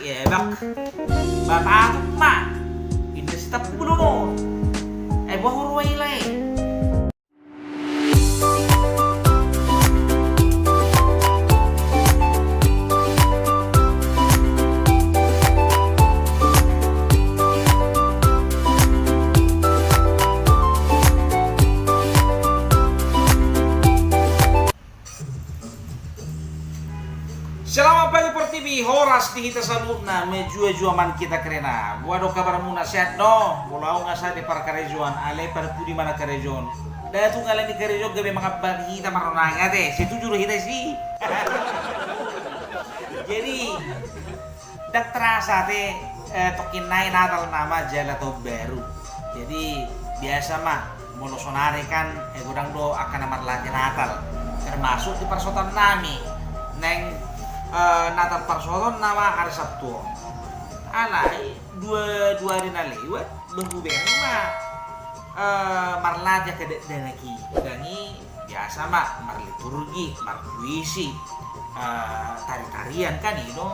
ya bak. Bapak mak. Indah si tapu belum no. Buah hurway lain. Selamat pagi Por TV, horas di kita sabut na menjua-jua man kita kerena. Buado kabar muna sehat no. Bolau nga sa di para karejuan, alay para pudi mana karejon. Dahil itong ngalan ni karejon gabi mga bagita maronang ate. Situ juro kita sih. Jadi dak terasa ate tokin naik natal nama jala to baru. Jadi biasa mah monosonare kan gudang do akan namar lagi natal. Termasuk di persotan nami. Neng Natal Parsoton nama hari Sabtu. Alai dua hari na lewat berhubungan mah marlaja ke danaki. Dani biasa mah mar liturgi, mar puisi, tari-tarian kan itu.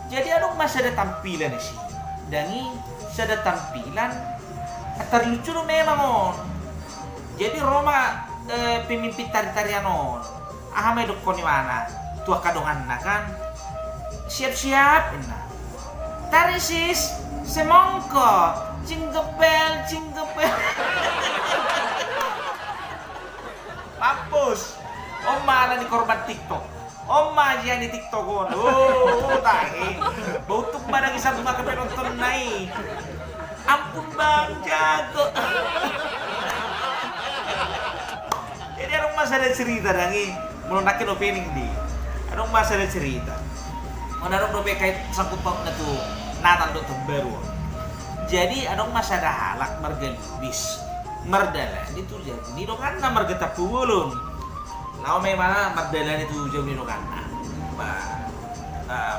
Jadi adong masa ada tampilan sih. Dani ada tampilan terlucu memang on. Jadi Roma pemimpin tari-tarian on. Ahame dok koni mana? Tua kadongan na kan siap-siap na tari sis semongko cinggepel mampus oma na ni korban TikTok oma aja ni TikTok on tahi bautuk barang isang mga penonton nai ampun bang jago. Jadi ada masa ada cerita dangi melunakin opening di anong masa ada cerita. Menarong dobe kait sangkut paut na to Natal do baru. Jadi anong masa ada halak margalubis. Mardalan itu jadi ni do kan na margeta puwulon. Lao may mana mardalan itu jauh ni do kan na.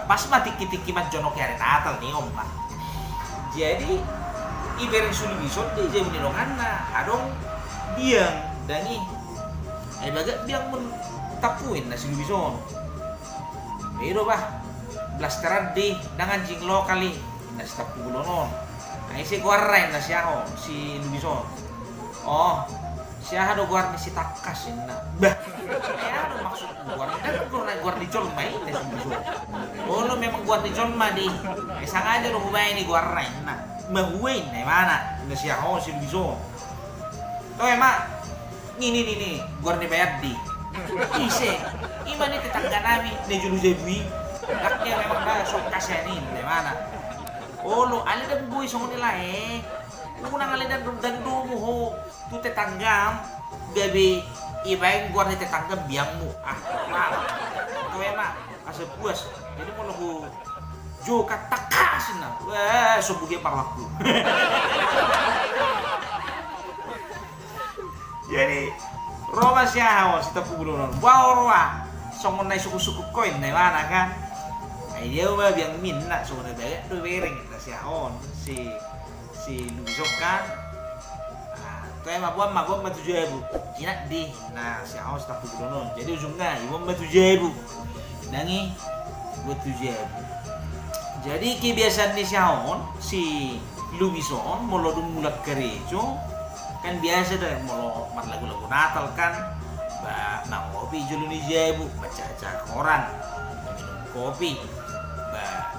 Pas matiki-tiki man jono kaya Natal ni ompa. Jadi ibereng sulibison di jauh ni do kan na. Adong biang dani baga biang mun tapuin na sulibison. Pero bah, blasteran di dengan jinglo kali na sa tapulonon. Ay si guarrain na siya ho, si Lubison. Oh, siya do guar ni si Takas na. Bah, kaya ano maksud guar? Dan guar di Jolma ini si Lubison. Oh, lo memang guar di Jolma di. Sengaja do humay ni guarrain na. Mahuwain na mana na siya ho si Lubison. To emak, ini guar ni bayar di. Ise, iman ni tetangga namin na Julu Zebui. Kaknya memang dah sok kasyanin, di mana? Oh lo, alin dan buhay sa nila Unang alin dan mo ho, tu tetanggam, gabi ibayin gua ni tetanggam biang mo. Wow. Kau emak, asa puas. Jadi mo lagu jo katakasin na. Wah, subugi parlaku. Jadi Roma siya si tapu bulonon. Wow roa. Songon na suku-suku koin na mana kan. Ay dia mah biang minna songon na daya do bereng na siya on si Lubisok kan. To mah buam mah 7.000. Cina di. Nah, si on si tapu bulonon. Jadi ujungnya ibu 7.000. Nangi buat 7.000. Jadi kebiasaan ni siya on si Lubison molo dum mulak gerejo. Kan biasa dah mau lagu-lagu Natal kan ngopi julu ni jebu baca koran minum kopi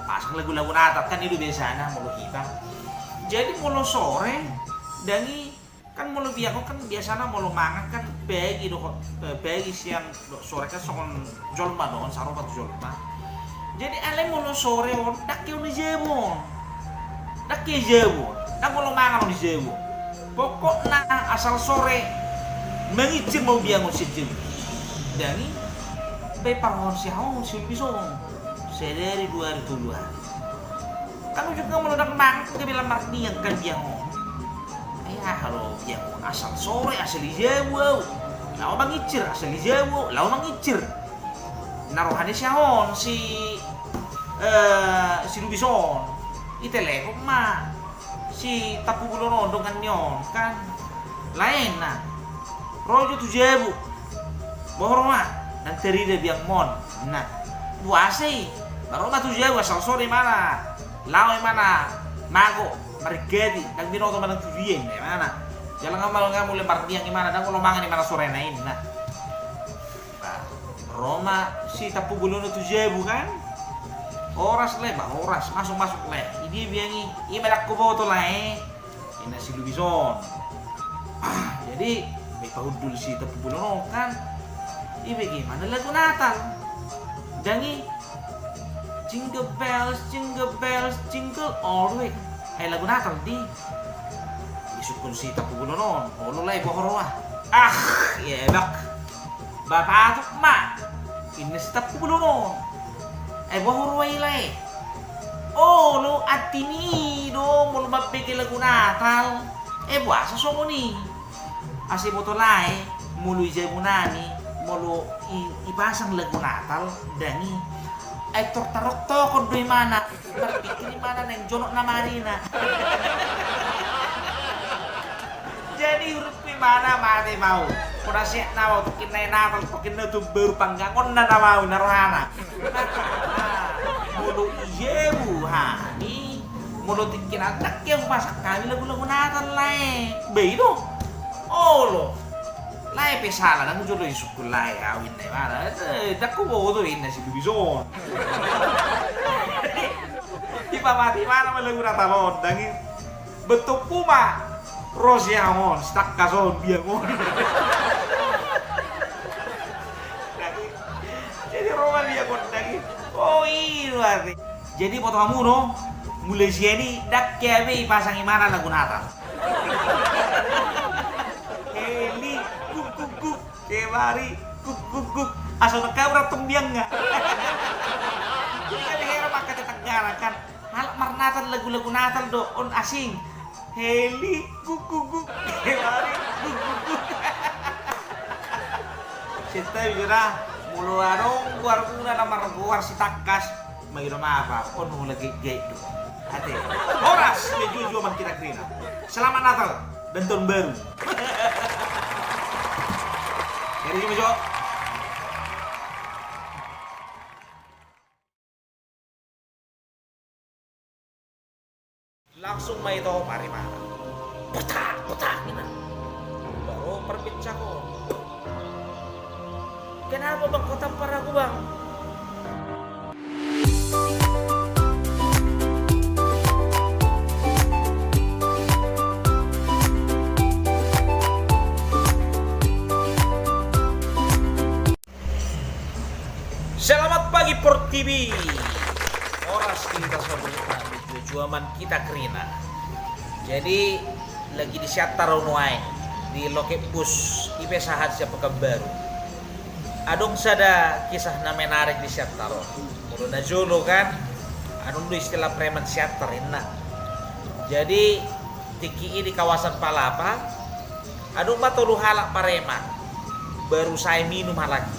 pasang lagu-lagu Natal kan itu biasanya mau kita jadi mau sore dangi kan mau biako kan biasanya mau mangan kan bagi siang sore kan songon jolma don sarobat jolma jadi ale mau sore on dak ni jebu dak mau mangan ni jebu pokoknya asal sore mengicir mau biangun si jem dani bay parhon si haun si bisong sedari 2 hari tuluan kan juga meledak mang ke bilang marnian kan biangun halo biangun asal sore asal ijawu lau mengicir asal ijawu lau mengicir naruhannya si haun si bisong itelepon mah si tapu bulonon dengan nyon kan lain nah rojo 7.000 bohong mah dan terida biang mon nah buasai Roma tujuh asal sore mana, lawan mana, mago, marigedi, dan binoto mana tujuh mana. Jalan ngamal lempar tiang gimana, dan kalau mangan di mana sore nain, nah. Roma si tapu gulung tujuh kan? Oras le, oras masuk le. Ini biangi, ini melak ko boto lah Ini si Lubison. Jadi, may pahudul si tapu gulung kan? Ini bagaimana lagu Natal? Jangi jingle bells, jingle all the way. Hay lagu Natal di. Isukun si tapu gulung olo lay bohoro ya bak. Bapak mak. Ini si tapu gulung bohoro lay. Oh, lo atini do mau mapeke lagu Natal. Buasa somo ni. Asi botolai mulu ijamunani. Molo ipasang lagu Natal dani tortarok tokod do mana berpikir mana neng jonok na marina. Jadi huruf mana mate mau kuna siya na mau tukin na Natal tukin na to baru panggangon na mau narohana. Molo ijebu hani molo tikin atak yang masak kami lagu-lagu Natal lai begitu. Oh lo lai pesala nang jolo isukul lai awin na mana dakko bodo in si Lubison. Ipamati mana malagu Natalon dangi betul puma rosiamon stak kason biamon. Jadi Roma biamon dangi oh iya. Jadi foto kamu no mulai sini dak kebe pasang imana lagu Natal. Kemari kuk asal nakabra tumbiang nga. Jadi kan hera maka tetanggaran kan halak marnatan lagu-lagu Natal do on asing heli kuk kemari kuk. Sita bira mulu arong guar namar guar si takas magiro apa on lagi gay do. Hati. Horas mejuju man kita krina. Selamat Natal dan tahun baru. Jadi gimana, Jo? Langsung may ito mari-mara. Putak gina. Baru perbincang ko. Kenapa bang kau tampar aku bang? Selamat pagi Port TV. Oras kita sebutan tujuan kita kerina. Jadi lagi di Siatar Unuai di loket bus ipe sahat siapa baru. Adong sada kisah na menarik di Siatar. Mulu na jolo kan. Adong do istilah preman Siatar inna. Jadi tiki di kawasan Palapa. Adong matulu halak pareman. Baru saya minum halaki.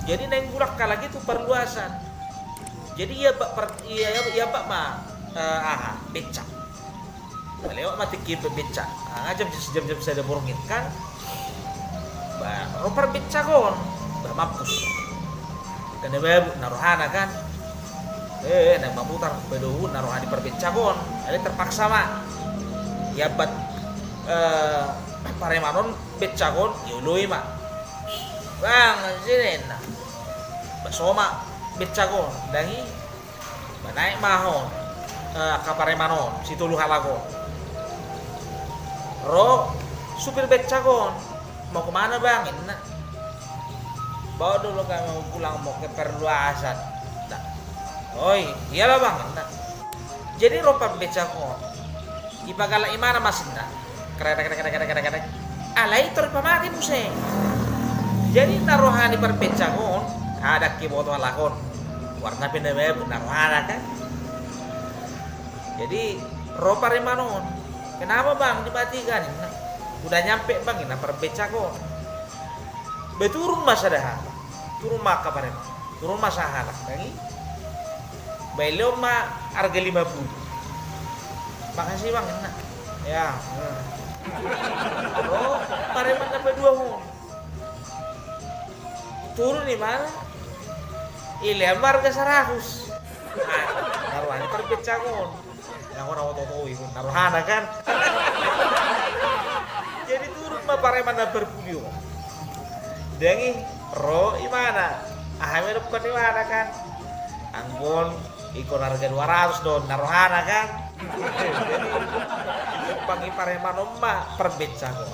Jadi neng burak lagi tuh perluasan. Jadi ya pak becak. Lewat mati kita becak. Ngajam jam saya ada borongin kan. Roper becak kon, mampus. Karena babu naruhana kan. Neng mamutar bedohu naruhan di perbecak kon. Ada terpaksa mah. Ya bat paremanon becak kon, yului mah. Bang, sini nah. Basoma becakon dangi naik mahon kaparemanon situ lu halakon ro supir becakon mau kemana bang ini bawa dulu kami mau pulang mau ke perluasan nah. Oi iyalah bang nah. Jadi ropa becakon ipagala imana masin nah kereta alai terpamati museng. Jadi naruhan di perpecakon ada keyboard lakon warna pindah naruhan kan. Jadi ropa remanon kenapa bang dimatikan nah, udah nyampe bang ini perpecakon beturun masa dah turun maka parem turun masa halak lagi belum mah harga 50. Makasih bang enak ya. Oh pareman sampai 2 hon turun di mana? Harga 100. naruhana perbecakon yang orang otot itu naruhana kan. Jadi turun mah paremana berbulio dengi ro imana ahame bukan imana kan anggon ikon harga 200 don naruhana kan. Jadi pangi paremana mah perbecakon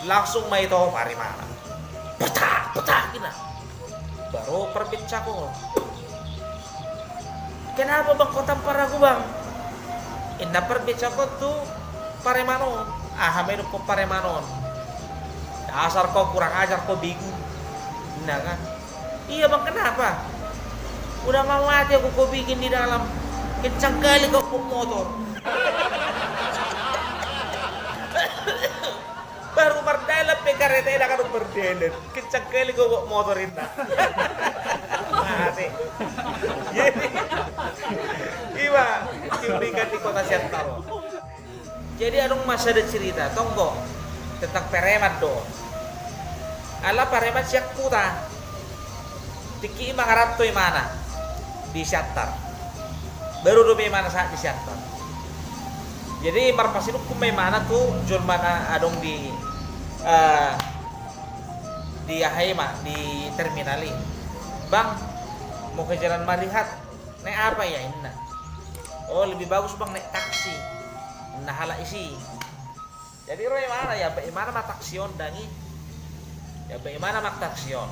langsung mai to paremana petak gina baru perbecakon. Kenapa bang kau tampar aku bang? Indah perbecakon tuh paremanon ahame ko paremanon dasar kau kurang ajar kau bingung. Nah kan iya bang kenapa udah mau mati aku kau bikin di dalam kencang kali kau motor. Baru berdalap pekareta ini akan berdelet kencang kali kau bawa motor ini. Mati jadi iya diulikan di kota Siantaro. Jadi adong masa ada cerita tonggo tentang peremat do. Ala peremat siak puta. Tiki mangarap to mana di Siantar. Baru do mana saat di Siantar. Jadi marpasin ko mana tuh jual mana adong di Ahema di terminali. Bang, mau ke Jalan Marihat. Naik apa ya ini? Oh, lebih bagus bang naik taksi. Nah hala isi. Jadi roy mana ya bagaimana mak taksion dangi? Ya bagaimana mak taksion?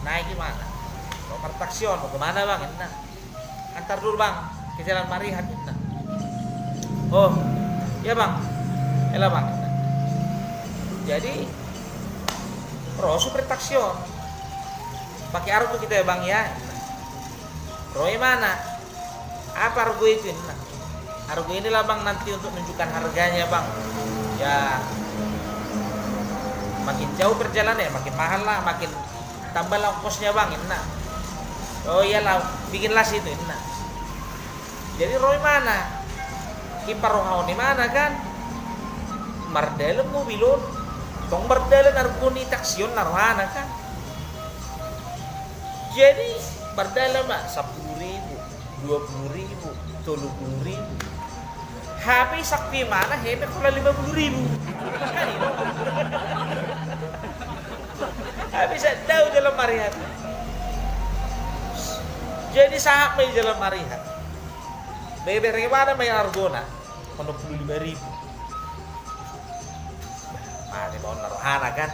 Naik gimana? Nomor taksion mau kemana bang? Nah, antar dulu bang ke Jalan Marihat. Nah. Oh, ya bang. Elah bang. Jadi roh super taksion. Pakai argo kita ya bang ya. Roy mana? Apa argo itu? Nah. Argo inilah bang nanti untuk menunjukkan harganya bang. Ya makin jauh perjalanan ya makin mahal lah, makin tambah lah ongkosnya bang. Nah. Oh iyalah bikinlah situ. Nah. Jadi Roy mana? Kipar rohau di mana kan? Mardelen mobilon. Tong mardelen argo ni taksion naruhana kan? Jadi mardelen mah 10.000, 20.000, 30.000. Habis sakti mana hene kula 50.000. Kan itu. Habis daw Jalan Marihat. Jadi sahab may Jalan Marihat. Bebere mana may argona? 65.000. Mati mau naruhana kan?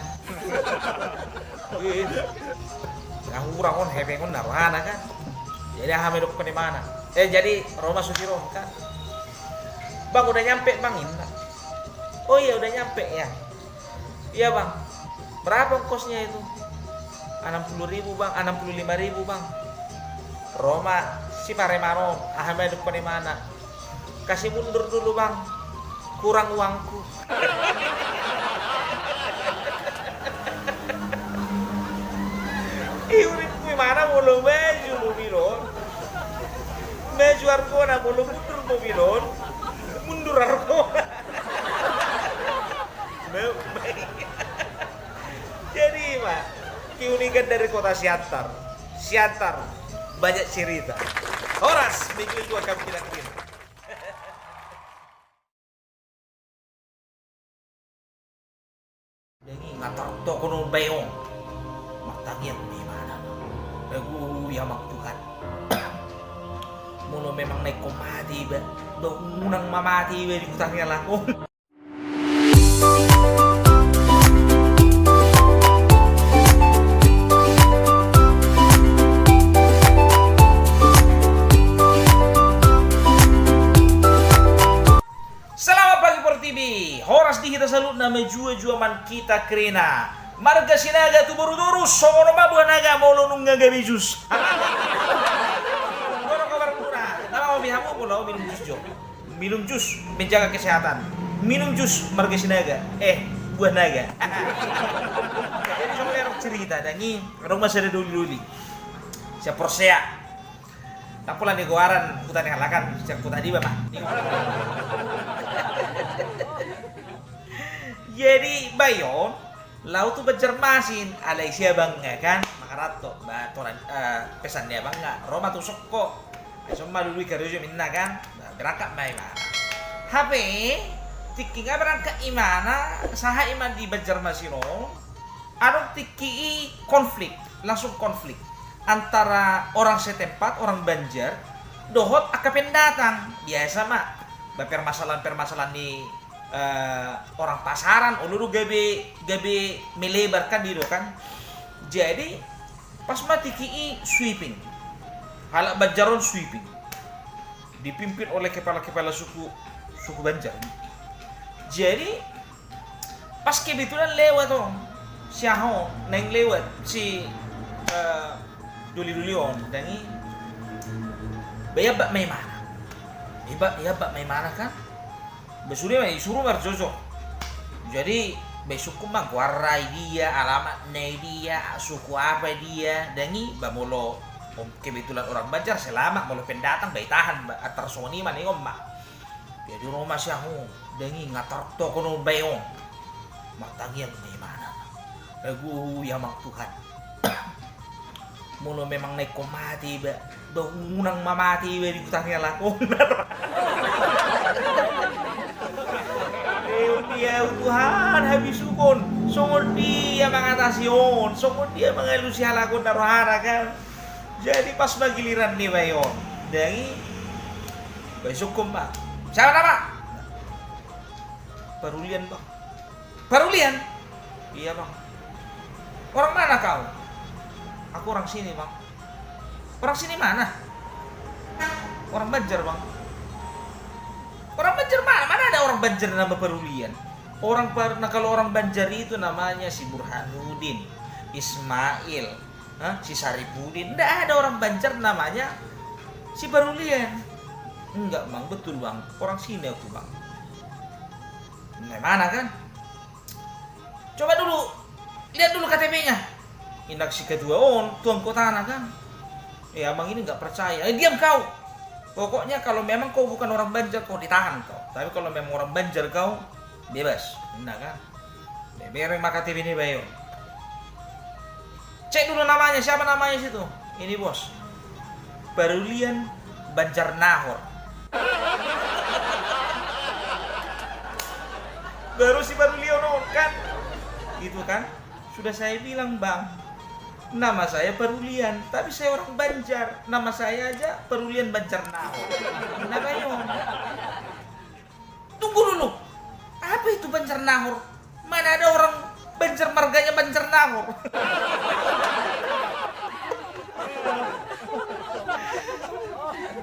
Yang kurang on hebe on naruhana kan? Jadi hame dok di mana? Jadi Roma Susiro kan? Bang udah nyampe bang ini. Oh iya udah nyampe ya. Iya bang. Berapa ongkosnya itu? 60.000 bang, 65.000 bang. Roma si Paremano, ahame dok di mana? Kasih mundur dulu bang. Kurang uangku. Uripku mana mulu maju mobilon. Maju argona mulu mundur mobilon. Mundur argona. Jadi mah keunikan dari kota Siantar. Siantar banyak cerita. Horas minggu itu akan kita kirim. Dengi ngatar toko no bayong. Maktagian di mana? Aku ya mak Tuhan. Mulu memang naik komadi ba. Do unang mamati ba di kutangnya lah. Selamat pagi Por TV. Horas di kita salut na jua man kita krena. Marga sinaga tu buru-buru songono mabuh naga molo nung ngagabijus. Kono kabar muna. Nama bihamu pulau minum jus jo. Minum jus menjaga kesehatan. Minum jus marga sinaga. Buah naga. Jadi sama cerita dangi rumah saya dulu-dulu. Saya persea. Tak pula negoaran putan yang halakan sejak putan di bawah. Jadi bayon Lau tu Banjarmasin, alay siya bangga kan? Makarato, ba toran pesan dia bangga. Roma tu sokko. Ay somma lului karyo minna kan? Berangkat mai mana. Hape tiki nga berangkat imana saha iman di Banjarmasino. Arong tiki konflik, langsung konflik antara orang setempat, orang Banjar, dohot akapen datang. Biasa mah, permasalahan-permasalahan di orang pasaran, uluru gabe melebarkan diri kan. Jadi pas mati ki sweeping, halak Banjaron sweeping, dipimpin oleh kepala-kepala suku Banjar. Jadi pas kebetulan lewat siaho neng lewat si duli-duli dangi bayabak maimana. Bayabak maimana kan? Besuri mai suruh berjojo. Jadi besok mah guarai dia, alamat nei dia, suku apa dia, dangi bamolo kebetulan orang Banjar selama molo pendatang bayi tahan atar soni mana mak. Jadi rumah siahu dangi ngatar to kono bayong. Matangi yang di mana? Lagu ya mak Tuhan. Mulu memang naik komati ba, unang mamati ba di kutangnya lakon. Dia Tuhan habis sukun, sungguh dia mengatasi sungguh dia mengelusi halakun naruhara kan. Jadi pas bagiliran nih bayon, dari besok pak. Siapa nama? Parulian bang. Parulian? Iya bang. Orang mana kau? Aku orang sini bang. Orang sini mana? Orang Banjar bang. Orang Banjar mana? Mana ada orang Banjar nama Parulian? Nah kalau orang Banjar itu namanya si Burhanuddin, Ismail, si Saripudin. Nggak ada orang Banjar namanya si Parulian. Enggak bang, betul bang. Orang sini aku bang. Nah mana kan? Coba dulu, lihat dulu KTP-nya. Indak si kedua tuang kota kan? Ya abang ini nggak percaya. Diam kau. Pokoknya kalau memang kau bukan orang Banjar, kau ditahan kau. Tapi kalau memang orang Banjar kau bebas. Nah kan? Bereng maka TV ini bayo. Cek dulu namanya, siapa namanya situ? Ini bos. Parulian Banjarnahor. Baru si Parulian kan? Gitu kan? Sudah saya bilang bang. Nama saya Parulian, tapi saya orang Banjar. Nama saya aja Parulian Banjarnahor. Kenapa yon? Tunggu dulu. Apa itu Banjarnahor? Mana ada orang Banjar marganya Banjarnahor?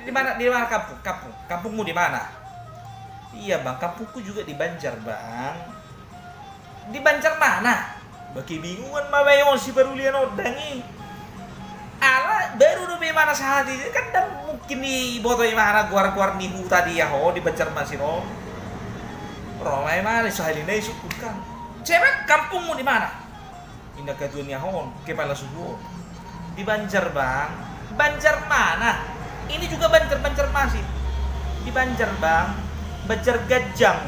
Di mana kampungmu di mana? Iya bang, kampungku juga di Banjar bang. Di Banjar mana? Bagi bingungan mabayon si Parulian dangi. Ala baru do mana sehati kan mungkin di botoi mana guar nihu tadi ya di Banjarmasin Romai mana sahalina isukukan. Cewek kampungmu di mana? Indah katunya kepala suku. Di Banjar bang. Banjar mana? Ini juga Banjarmasin. Di Banjar bang. Banjar Gajang.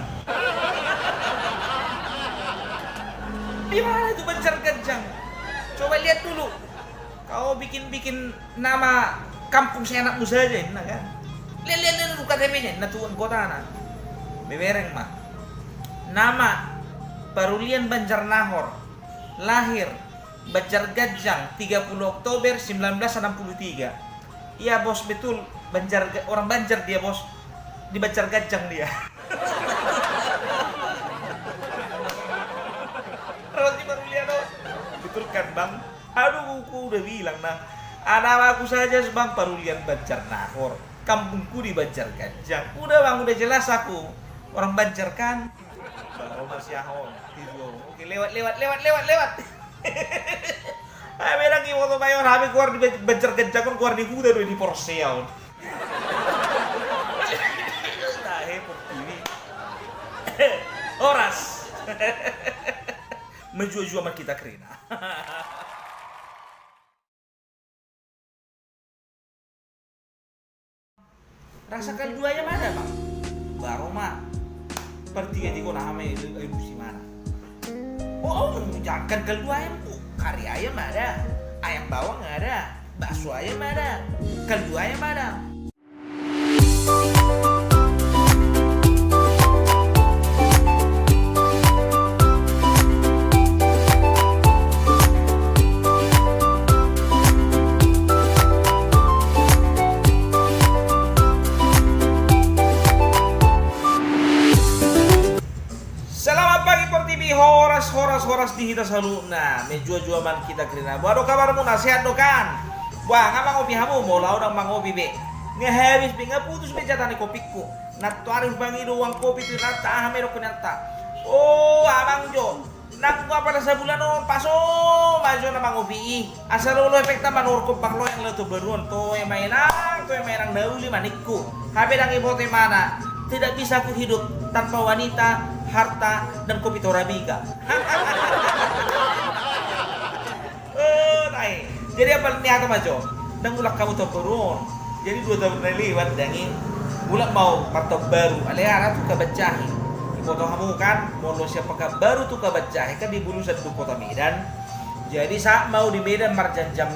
Di mana itu Banjar Gajang? Coba lihat dulu. Kau bikin nama kampung saya anakmu saja, nah kan? Lihat dulu KTP-nya, natuan kota na. Bebereng mah. Nama Parulian Banjarnahor. Lahir Banjar Gajang 30 Oktober 1963. Iya bos, betul. Orang Banjar dia bos. Di Banjar Gajang dia. Betul kan bang? Aduh, aku udah bilang nah. Ada aku saja bang Parulian Banjarnahor. Kampungku di Banjar Gajang. Udah bang, udah jelas aku. Orang Banjar kan? Baru masih ahon. Oke, lewat. Bilang ini waktu mayor habis keluar di Banjar Gajang kan keluar di huda di Porseon. Nah, ini. Oras. Menjual-jual sama kita kerina. Rasakan duanya mana bang? Baru mah. Pertiga di kona ame itu si mana? Oh, jangan kaldu ayam bu. Kari ayam ada, ayam bawang ada, bakso ayam ada, kaldu ayam ada. Selamat pagi Por TV, horas di kita selalu. Nah, menjua-jua man kita kerina. Buat kabarmu nasihat dokan. Wah, ngapa ngopi hamu? Mau lau dang mang ngopi be. Ngehabis be putus be jatane kopiku. Nat arif bangi doang kopi tu nata ahame do kunata. Oh, abang Jo. Nak gua pada sebulan on paso majo na mang ngopi. Asal lo efek taman orko bang lo yang lo tu beruan to mainang dauli manikku. Habe dang ibote mana? Tidak bisa aku hidup tanpa wanita, harta, dan kopi Torabika. Jadi apa niat majo? Dan ulak kamu terperun. Jadi 2 tahun lewat dangi ulak mau martab baru. Alihara tu kabacahi. Foto kamu kan, mau siapa baru tu kabacahi kan di bulu satu kota Medan. Jadi saat mau di Medan marjan jam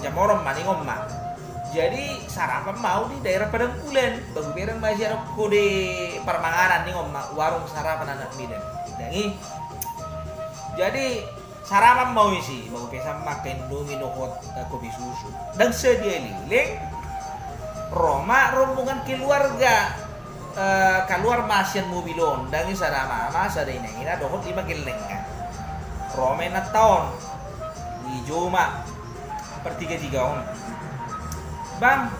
jam orang maning omma. Jadi sarapan mau di daerah Padangkulen. Baru berang masih ada kode permanganan nih omma warung sarapan anak Medan. Dangi. Jadi sarapan mau isi, baru biasa makan Indomie hot kopi susu. Dan sedia lilin Roma rombongan keluarga keluar masian mobilon. Dangi sarama masa ada ini dohot 5 keleng kan. Roma na tahun di Joma per 3 on. Bang,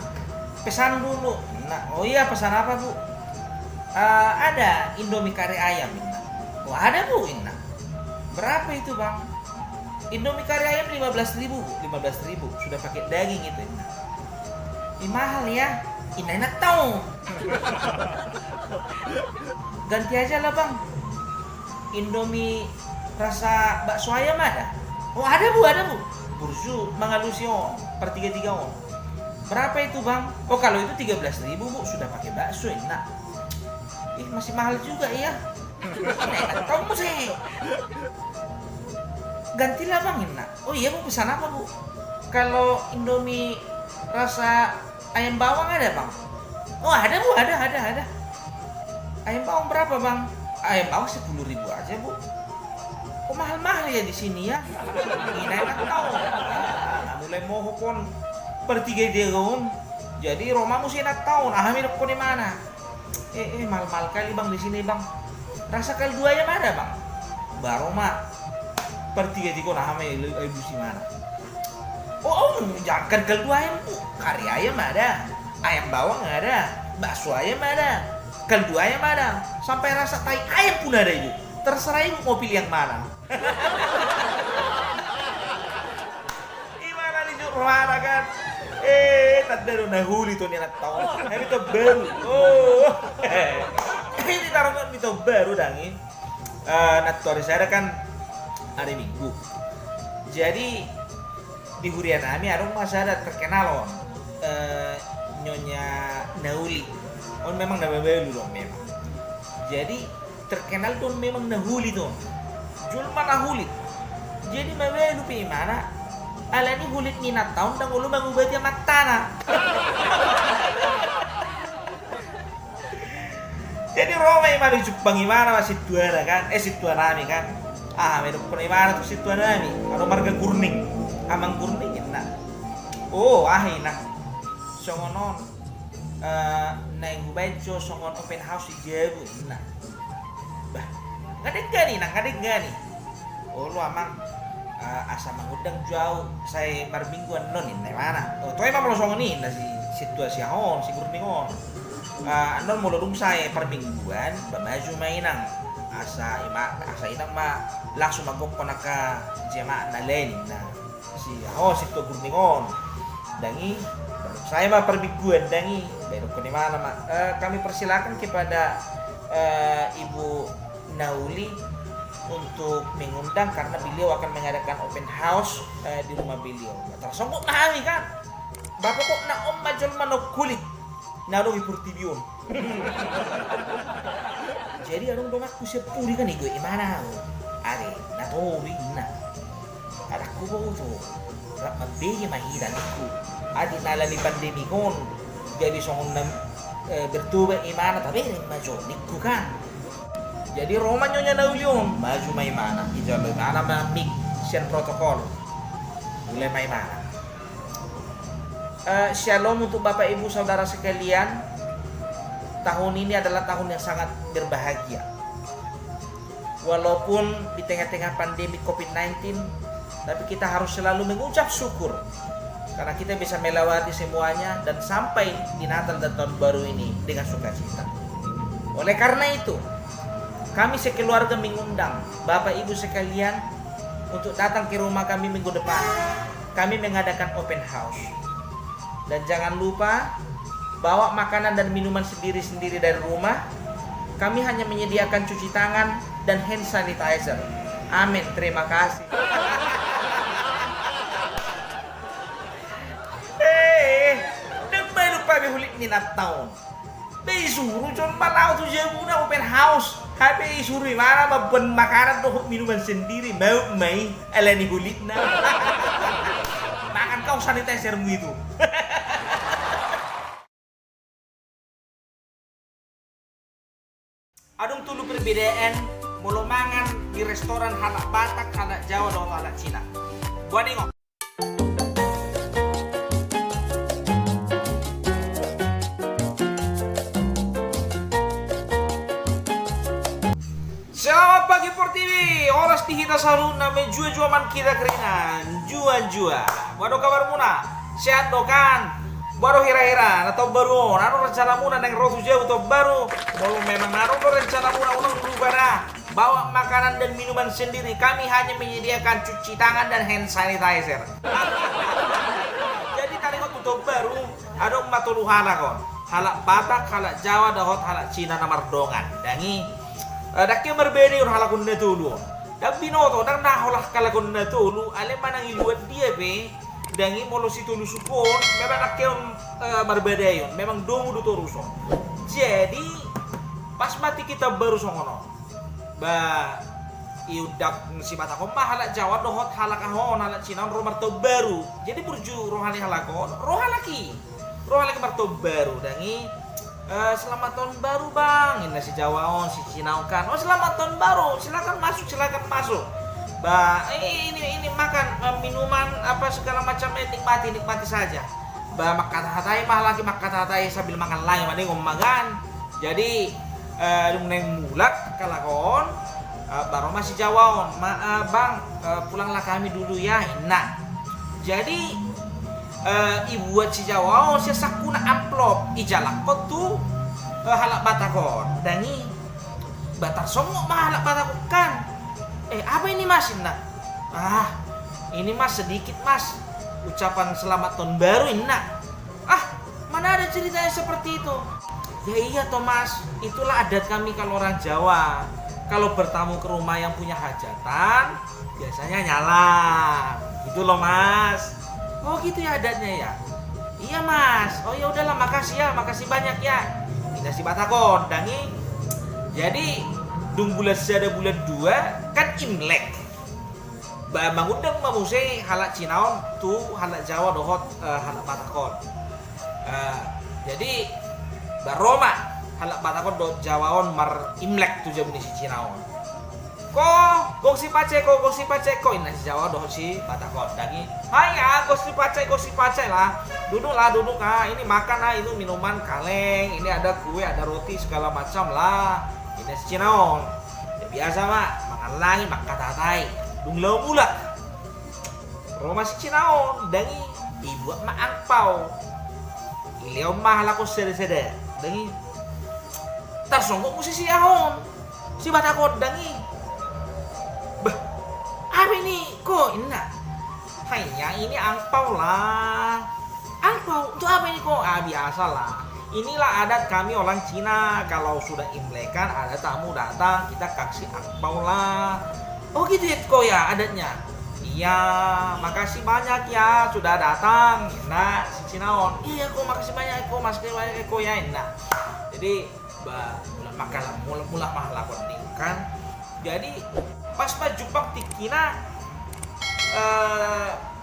pesan dulu. Nah, oh iya pesan apa bu? Ada Indomie kari ayam. Oh ada bu, Inna. Berapa itu bang? Indomie kari ayam 15.000 bu. 15.000 sudah pakai daging itu Inna. Ini mahal ya. Inna enak tahu. Ganti aja lah bang. Indomie rasa bakso ayam ada? Oh ada bu. Bursu Mangalusio per 3 on. Berapa itu bang? Oh kalau itu 13.000 bu, sudah pakai bakso enak. Masih mahal juga ya. Enak kamu sih. Gantilah bang enak. Oh iya mau pesan apa bu? Kalau Indomie rasa ayam bawang ada bang? Oh ada bu, ada. Ayam bawang berapa bang? Ayam bawang 10.000 aja bu. Kok mahal-mahal ya di sini ya? Ini enak tau. Mulai moho kon per 3 tahun. Jadi Roma mesti enak tahun. Hamil kok di mana? Mal-mal kali bang di sini bang. Rasa kaldu ayam ada bang? Baru mak per 3 tahun hamil ibu si mana? Oh, jangan kaldu ayam bu. Kari ayam ada, ayam bawang ada, bakso ayam ada, kaldu ayam ada, sampai rasa tai ayam pun ada ibu. Terserah ibu mau pilih yang mana. Gimana nih Rumana kan? Tanda do nahuli to niya taon. Ini to baru. Oh. Ini taruh itu baru dangi. Natori saya kan hari Minggu. Jadi di hurian kami ada masyarakat terkenal on. Nyonya Nauli. On memang nama baru dong memang. Jadi terkenal tuh memang Nahuli tuh. Jual mana hulit. Jadi baru pi mana? Ala ni hulit ni na taon dang ulo mangubati ang matana. Jadi Roma yang malu jupang imana masih tuana kan? Situanami kan? Meron ko na imana to situanami. Ano marga gurning? Amang gurning na. Oh, na. So ngonon na yung hubadyo so ngon open house si Jebu na. Bah, ngadig gani. Oh, lo amang asa mangudang jauh saya marbingguan nonin na mana to emang melosong ni na si situasi on si gurningon non mulurung saya parbingguan bamaju mainang asa inang ma langsung magok ko naka jema na lenin na si situ gurningon dangi saya mah perbingguan dangi baru ko ni mana kami persilakan kepada Ibu Nauli untuk mengundang karena beliau akan mengadakan open house di rumah beliau. Tersebut nami kan. Bapak kok na om majol manok kulit. Nalo ipurtibion. Jadi anong domak ku sepuri kan igo imana. Are, na to ina. Ada ko to. Rap mabigi mahina niku. Adi nala ni pandemi kon. Jadi songon bertuba imana tapi maju niku kan. Jadi Roma nyonya naulyon maju may mana. Ijalo mana mamik sian protokol. Mulai may mana. Shalom untuk Bapak Ibu Saudara sekalian. Tahun ini adalah tahun yang sangat berbahagia. Walaupun di tengah-tengah pandemi COVID-19, tapi kita harus selalu mengucap syukur karena kita bisa melewati semuanya dan sampai di Natal dan Tahun Baru ini dengan sukacita. Oleh karena itu, kami sekeluarga mengundang Bapak Ibu sekalian untuk datang ke rumah kami minggu depan. Kami mengadakan open house. Dan jangan lupa bawa makanan dan minuman sendiri-sendiri dari rumah. Kami hanya menyediakan cuci tangan dan hand sanitizer. Amin, terima kasih. Baru pa hulit ni tahun. Suruh con malau tu jamuna open house. Hape suruh mana maben makanan tuh minuman sendiri. Mau mai alani hulit na. Makan kau sanitizermu itu. Adung tulu perbedaan mulu mangan di restoran halak Batak, halak Jawa, dan halak Cina. Gua nengok. Selamat pagi Portivi, oras di hita saruna menjua-jua man kita kerinan, jua-jua. Waduh kabar muna, sehat dokan. Baru hira-hira atau baru nano rencana muna neng rotu jauh atau baru mau memang nano rencana muna ulang dulu pada bawa makanan dan minuman sendiri. Kami hanya menyediakan cuci tangan dan hand sanitizer. Jadi tadi kau tutup baru ada matulu halak kon halak Batak, halak Jawa, dahot halak Cina namar dongan dangi daknya berbeda ur halak kunna tulu dan binoto dan naholah kala kunna tulu ale manang iluat dia be dangi molo situ lusukon memang akeon berbeda yon memang dongu du toruso. Jadi pas mati kita baru songono ba iudak si Batakon mah halak Jawa dohot halak ahon halak Cina romar to baru. Jadi burju rohani halakon rohalaki marto baru dangi selamat tahun baru bang ini si Jawa on si Cina kan oh selamat tahun baru silakan masuk Ba, ini makan minuman apa segala macam nikmati saja. Ba makata-hatai mah lagi makata-hatai sambil makan lain mending ngomagan. Jadi neng mulak kalakon baru masih Jawa on. Bang pulanglah kami dulu ya. Nah. Jadi ibu buat si Jawa on si sakuna amplop ijalak kok tuh halak Batakon. Dangi Batak songok mah halak Batakon kan. Apa ini mas? Nah, ini mas sedikit mas ucapan selamat tahun baru ini nak. Mana ada ceritanya seperti itu? Ya iya toh mas, itulah adat kami kalau orang Jawa. Kalau bertamu ke rumah yang punya hajatan, biasanya nyala. Gitu loh mas. Oh gitu ya adatnya ya. Iya mas. Oh ya udahlah makasih banyak ya. Ini si Batakon, dangi. Jadi bulan sada bulan 2 kan Imlek. Ba mangundang mamuse halak Cinaon tu halak Jawa dohot halak Batakon. Jadi baroma halak Batakon do Jawaon mar Imlek tu jamu si Cinaon. Gong si pace ko ini si Jawa dohot si Batakon. Dangi, hai ya gong si pace lah. Duduk ini makan ini minuman kaleng, ini ada kue, ada roti segala macam lah. Ini si Cinaon ya biasa mak makan lagi makatatai dunglau mulak rumah si Cinaon dangi ibu mak angpau iliau mah laku sede dangi tarsonggok musisi ahon si Batakon dangi apa ini kok enak hanya ini angpau lah angpau itu apa ini kok biasa lah. Inilah adat kami orang Cina. Kalau sudah Imlekan ada tamu datang kita kasih angpau lah. Oh gitu ya kok ya adatnya. Iya makasih banyak ya sudah datang. Nah si Cinaon. Iya kok makasih banyak kok ya. Nah jadi mula mah lakon kan. Jadi pas jumpa tikina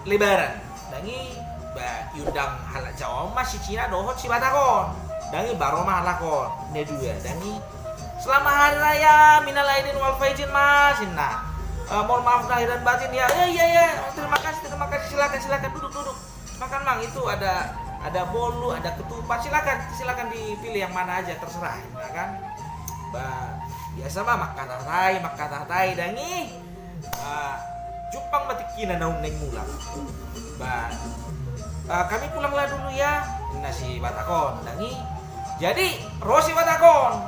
lebaran dangi ba yundang halak Jawa masih Cina dohot si batakon dangi baroma halakon ne dua dangi selamat hari raya minal aidin wal faizin mas nah mohon maaf lahir dan batin ya terima kasih silakan duduk makan mang itu ada bolu ada ketupat silakan dipilih yang mana aja terserah ya kan biasa mah makan tai dangi Jupang matikina naung neng mulang. Kami pulanglah dulu ya. Nasi batakon dangi. Jadi Rosi batakon.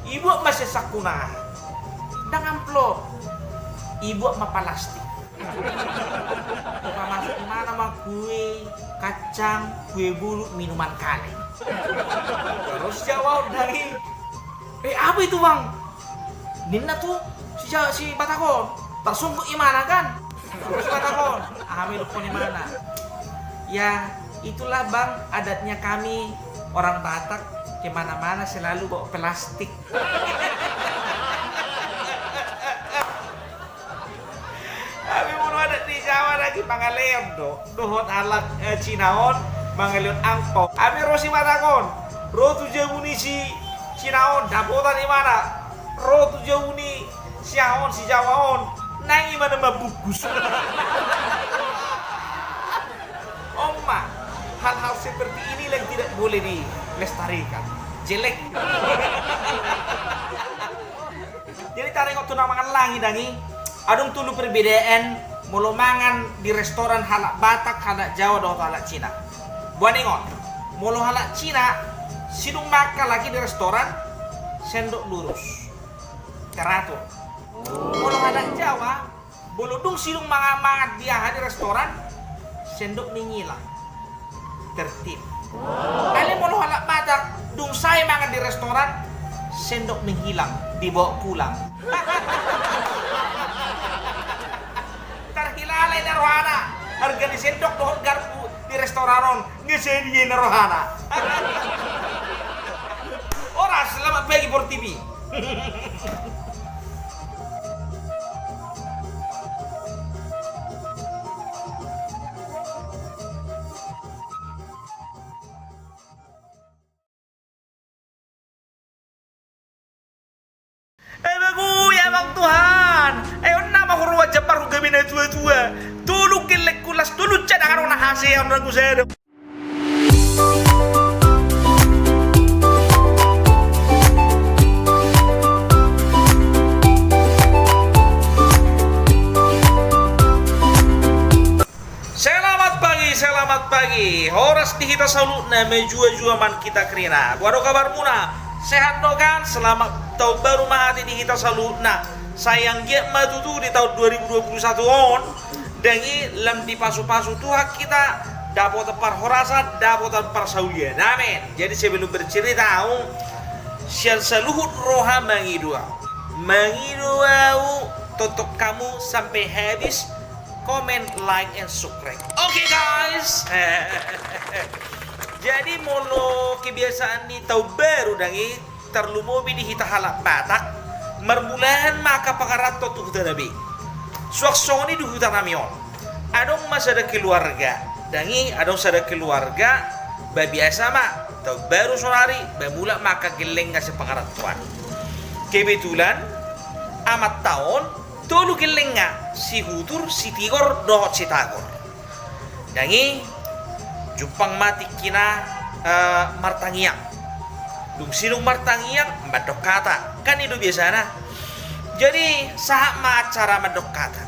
Ibu masih sakuna. Dang amplop. Ibu mah plastik. Masuk mana mah kue kacang, kue bulu, minuman kaleng. Terus jawab dangi. Apa itu bang? Nina tuh si batakon. Tersungguh imana kan? Terus batakon. Ami lupon imana? Ya itulah bang adatnya kami orang Batak kemana-mana selalu bawa plastik. Kami mau adat di Jawa lagi pangaleon dohot alak Cinaon mangaleon angpau. Ami Rosi batakon. Rotu munisi Cinaon dapotan imana? Rotu muni siaon si Jawaon. Nang mana mabugus. Oma, hal-hal seperti ini yang tidak boleh dilestarikan. Jelek. Jadi tarik waktu namakan langi dangi. Adung tulu perbedaan mulu mangan di restoran halak Batak, halak Jawa, atau halak Cina. Buat ingat, mulu halak Cina sidung makan lagi di restoran sendok lurus. Teratur. Mulu halak Jawa, bolu dung sidung mangat dia di restoran sendok menyilang. Tertib. Kali mulu halak Batak, dung saya makan di restoran sendok menghilang, dibawa pulang. Terhilalai narohana, harga di sendok dohon garpu di restoran ngesedi narohana. Orang selamat pagi for TV. Tua-tua, tulu kelek kulas, tulu cadangan orang hasil yang aku saya. Selamat pagi. Horas di kita salutna menjua-jua man kita kerina. Gua kabar muna. Sehat no kan? Selamat tahun baru mahati di kita salutna. Sayang dia matutu di tahun 2021 on dengi lem di pasu-pasu Tuhan kita dapat tepar horasa dapat tepar saulia amin. Jadi sebelum bercerita sial seluhut roha mangidua tutup kamu sampai habis comment, like, and subscribe. Oke guys. Jadi molo kebiasaan di tahun baru dangi terlumobi di hita halak Batak mermulahan maka pakarato tuh nabi suaksoni di hutan namion adong masa ada keluarga dangi adong sada keluarga biasa mak tau baru sonari bemula maka geleng ngasih pakaratuan kebetulan amat tahun tolu geleng si hutur si tigor dohot si tagor dangi jupang mati kina martangiang dung sinung martangiang mbadok kata kan itu biasanya. Jadi sama acara madok kata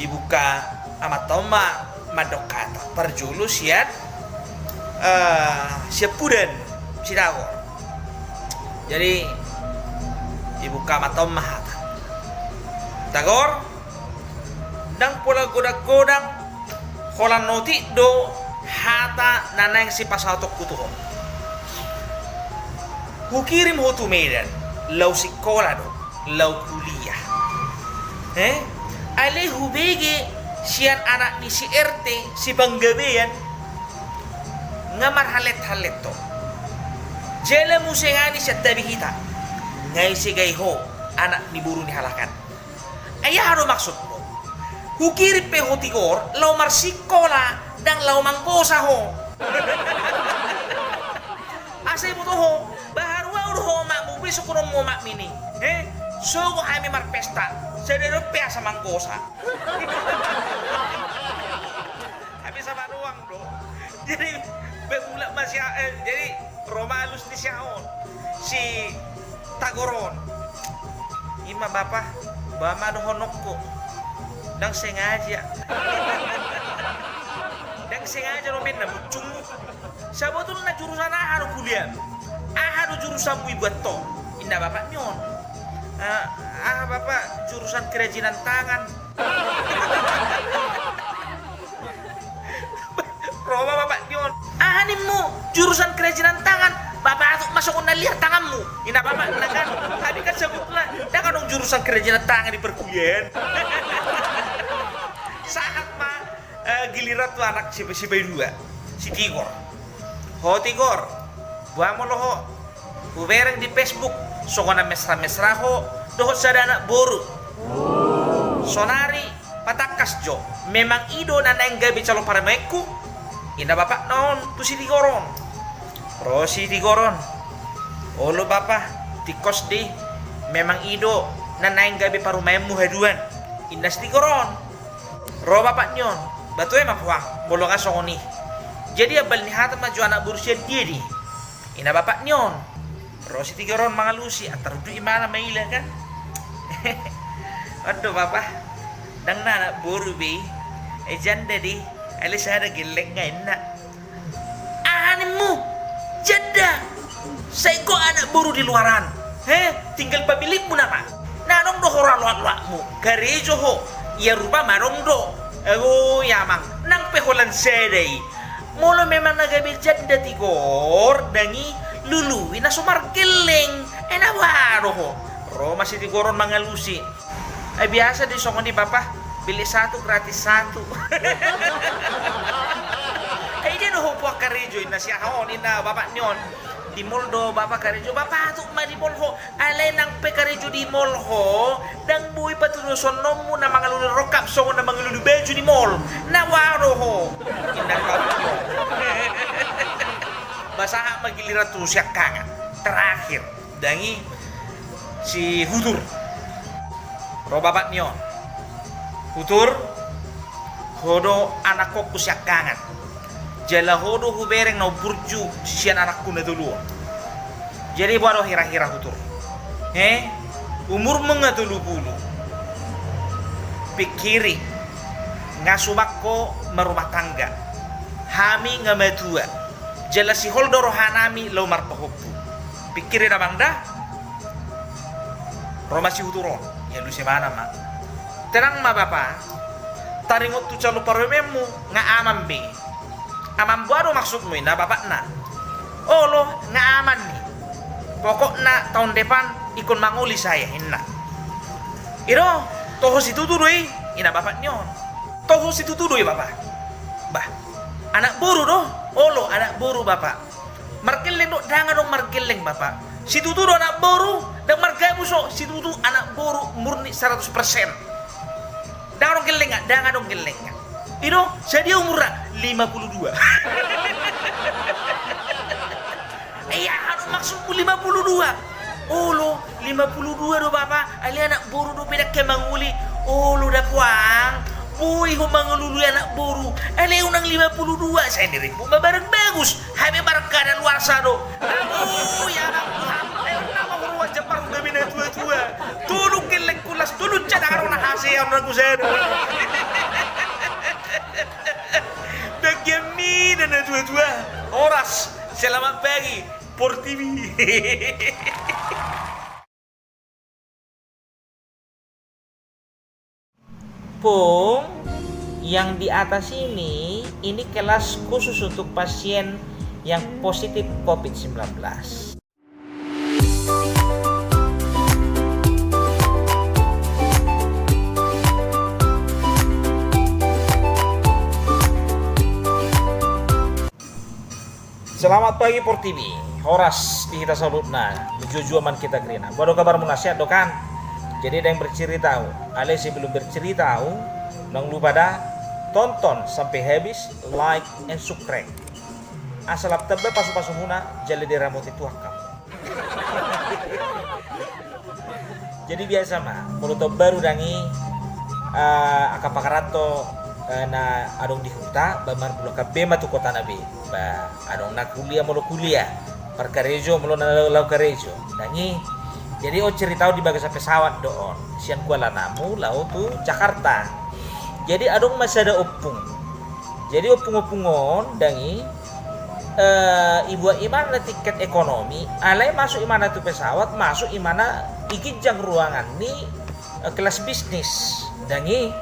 ibuka amat toma madok kata perjulus ya siapudan sidagor. Jadi ibuka amat toma tagor dang pola godak-godang holan noti do hata nanang si pasatok kutuho hukirim hotu Medan lau sekolah do lau kuliah ale hubege sian anak ni si RT si banggabean ngamar halet to jele musengani sa tabi kita ngai si gayho anak ni buru ni halakan. Ayah ano maksud mo? Hukirip pe ho tigor, lau marsikola, dang lau mangkosa ho. Asay mo to ho, baharwa ulo ho mak mo, besok kurong mo mak mini. So ko kami marpesta, sa deropea sa mangkosa. Kami sa maruang bro. Jadi, begula masya, jadi Romalus ni siyaon, si Tagoron. Ima bapak, bama do honok ko. Dang sengaja. Dang sengaja romen na mucung. Sabotol na jurusan aharo kuliah. Aharo jurusan mu ibuat to. Indah bapak nyon. Bapak jurusan kerajinan tangan. Roma bapak nyon. Animmu jurusan kerajinan tangan. Bapak tuh masuk na lihat tanganmu. Indah bapak kan. Tadi kan sebutlah. Dah kan dong jurusan kerajinan tangan di perkuliahan. Saat mah giliran tuh anak si dua, si Tigor. Ho Tigor, buah mo loho. Ubereng di Facebook, sokona mesra-mesra ho, doho sada anak boru. Sonari, patakas jo, memang ido na nang gabi calo para meku. Indah bapak non, tu si Tigoron. Pro si Tigoron. Olo bapak, tikos di, memang ido na nang gabi paru memu haduan. Indah si Tigoron. Ro bapak nyon, batu emang puang, bolong asong ni. Jadi abal ni hatam maju anak berusia dia di. Ina bapak nyon, ro si Tigoron mangalusi antar du imana maila kan. Aduh bapak, dang na anak boru be, janda di, alis ada gelek nggak enak. Animu, janda, saya kok anak boru di luaran. Tinggal pemilikmu nama. Nanong do horan luak-luakmu, garejo ho. Ya rupa marong do. Ya mang nang peholan sedai. Molo memang nagabil janda Tigor dangi lulu ina sumar geleng. Enawaro ho. Ro masih Tigoron mangalusi. Biasa di songon di bapak beli satu gratis satu. Dia do puak karejo ina siahon ina bapak nyon. Di mall do bapak karejo bapak tuh ma di mall ho alay nang pe karejo di mall ho dang buy patunuson nomu na mga lulu rokap songo na mga lulu beju di mall na waro ho indah kapyo basaha magiliran tuh siak kangen terakhir dangi si Hutur ro bapak nyon Hutur hodo anak kokku siak kangen jala hodo hubereng no burju sisian anakku na dulu. Jadi baru hira-hira Hutur. Umur mengatulu bulu. Pikiri ngasubakko merumah tangga. Hami ngamatua. Jala si holdoro hanami lo marpahopu. Pikiri na bangda. Roma si Huturon. Ya lu si mana mak. Tenang ma bapak. Taringot tu calo parememu nga amam be. Aman baru maksudmu ina bapak na. Oh lo nggak aman nih. Pokoknya tahun depan ikut manguli saya ina. Iro toho situ tuh doi ina bapak nyon. Toho situ tuh doi bapak. Bah anak buru doh. Oh lo anak buru bapak. Margeleng doh jangan dong margeleng bapak. Situ tuh anak buru dan marga musuh. Situ tuh anak buru murni 100%. Jangan dong geleng nggak? Jangan dong geleng nggak? Ino, saya umurnya 52. Aduh maksudku 52. Oh lo, 52 do bapak. Ali anak boru do beda kemanguli. Oh lo dah puang. Boy ho mangelulu anak boru. Ali unang 52. Saya dirimu barang bagus. Habe barang keadaan luar sado. Ya nama huruf Jepang gabi na tua-tua. Tulung kelek kulas, tulung cadang orang hasil orang kusen. Bagian dan dua-dua Horas, selamat pagi Por TV. Pung, yang di atas ini kelas khusus untuk pasien yang positif COVID-19. Selamat pagi Por TV. Horas di kita salutna. Jujur man kita grina. Baru kabar munasiat dokan. Jadi ada yang bercerita, ale sebelum bercerita, jangan lupa dah tonton sampai habis, like and subscribe. Asal tebel pasu-pasu muna jale di ramot itu hakam. Jadi biasa mah, mulut baru dangi akapakarato na adong di huta bamar bulo kabe matu kota nabi. Ba adong na kuliah mulo kuliah. Perkarejo mulo na lau karejo. Dangi jadi cerita di bagas pesawat doon. Sian Kuala Namu lau tu Jakarta. Jadi adong masih ada opung. Jadi opung-opungon dangi ibu imana tiket ekonomi, alai masuk imana tu pesawat, masuk imana ikijang ruangan ni kelas bisnis. Dangi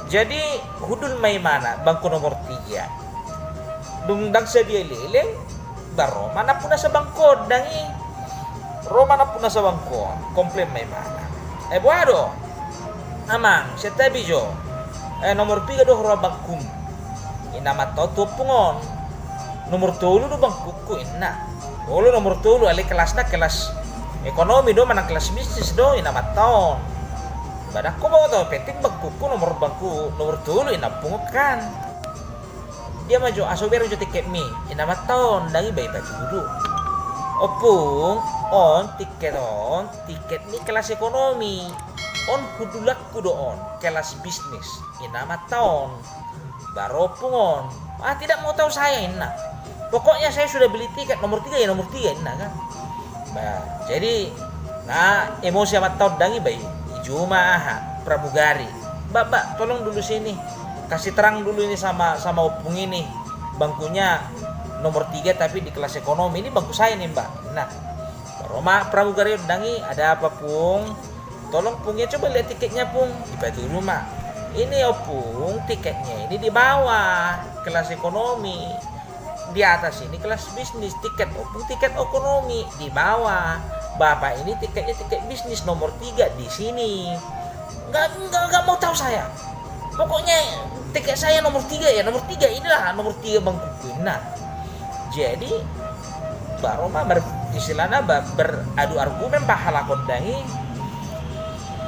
jadi hudun mai mana bangku nomor 3. Dungdang sedia lele baro mana puna sa bangko dangi. Roma na puna sa bangko, komplain may mana. Buado, amang, siya tabi jo. Nomor 3 do hura bangkum. Inamat tau tupungon. Nomor 3 do bangkuku ina. Olo nomor 3 ali kelas na kelas ekonomi do manang kelas bisnis do inamat taon. Badak ko ba to penting bangkuku nomor 3 inapungukan. Dia maju asobero jo tiket mi. Inamat taon dangi bay batu dulu. Opung tiket ni kelas ekonomi on hudulak kudo kelas bisnis inama tahun baru pungon tidak mau tahu saya ina pokoknya saya sudah beli tiket nomor 3 ya nomor 3 ina kan jadi emosi amat tahun dangi bayi Ijuma pramugari Mbak tolong dulu sini kasih terang dulu ini sama opung ini bangkunya nomor 3 tapi di kelas ekonomi ini bangku saya nih Mbak. Nah, Roma pramugari dangi ada apa Pung? Tolong Pungnya coba lihat tiketnya Pung di batu rumah. Ini Pung tiketnya ini di bawah kelas ekonomi. Di atas ini kelas bisnis tiket Pung tiket ekonomi di bawah. Bapak ini tiketnya tiket bisnis nomor 3 di sini. Enggak mau tahu saya. Pokoknya tiket saya nomor 3 ya nomor 3 inilah nomor 3 bangku. Nah, jadi baru mah istilahnya beradu argumen pahala kondangi